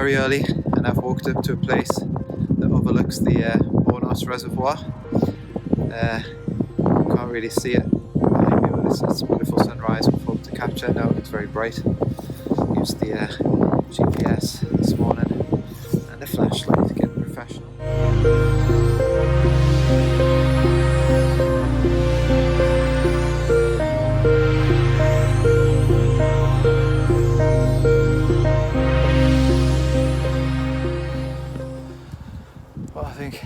very early and I've walked up to a place that overlooks the reservoir. Can't really see it behind me, but it's a beautiful sunrise and photo to capture. Now it's very bright. Used the GPS this morning and a flashlight to get professional. Well, I think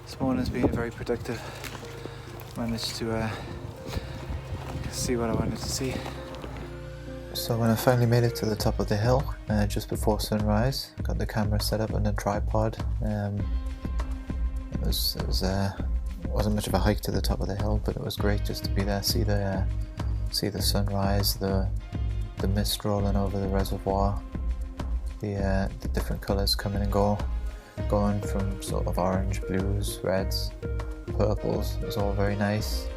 this morning's been very productive. Managed to see what I wanted to see. So when I finally made it to the top of the hill, just before sunrise, got the camera set up on a tripod. It wasn't much of a hike to the top of the hill, but it was great just to be there, see the sunrise, the mist rolling over the reservoir, the different colours coming and going from sort of orange, blues, reds, purples. It was all very nice.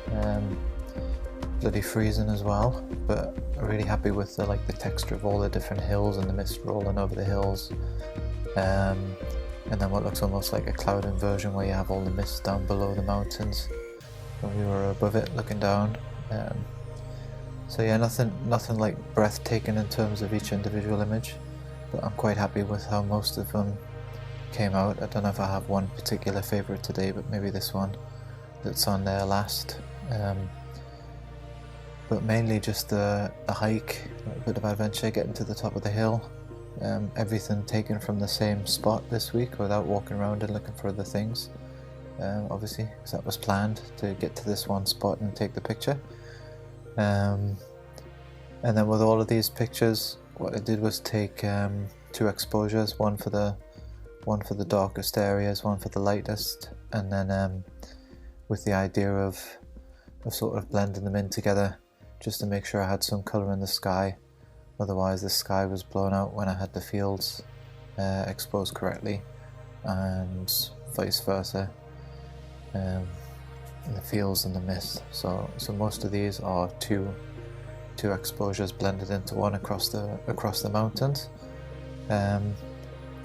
Bloody freezing as well, but I'm really happy with the texture of all the different hills and the mist rolling over the hills, and then what looks almost like a cloud inversion where you have all the mist down below the mountains when we were above it looking down. So yeah, nothing like breathtaking in terms of each individual image, but I'm quite happy with how most of them came out. I don't know if I have one particular favourite today, but maybe this one that's on there last. But mainly just the hike, a bit of adventure, getting to the top of the hill. Everything taken from the same spot this week without walking around and looking for other things. Obviously, because that was planned to get to this one spot and take the picture. And then with all of these pictures, what I did was take 2 exposures, one for the darkest areas, one for the lightest, and then with the idea of sort of blending them in together, just to make sure I had some colour in the sky. Otherwise the sky was blown out when I had the fields exposed correctly, and vice versa, in the fields and the mist. So most of these are two exposures blended into one across the mountains.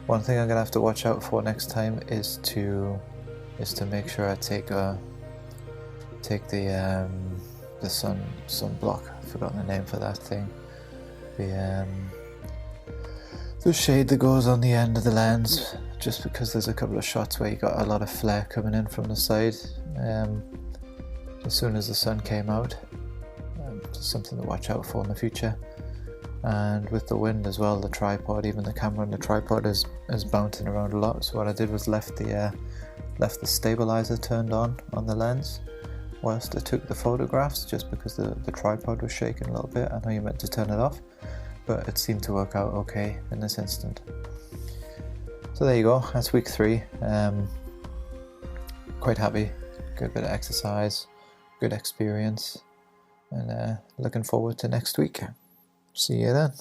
One thing I'm gonna have to watch out for next time is to make sure I take the sunblock. I've forgotten the name for that thing. The shade that goes on the end of the lens, just because there's a couple of shots where you got a lot of flare coming in from the side as soon as the sun came out. Just something to watch out for in the future. And with the wind as well, the tripod, even the camera on the tripod is bouncing around a lot. So what I did was left the stabilizer turned on the lens whilst I took the photographs, just because the tripod was shaking a little bit. I know you meant to turn it off, but it seemed to work out okay in this instant. So there you go, that's week 3. Quite happy, good bit of exercise, good experience, and looking forward to next week. See you then.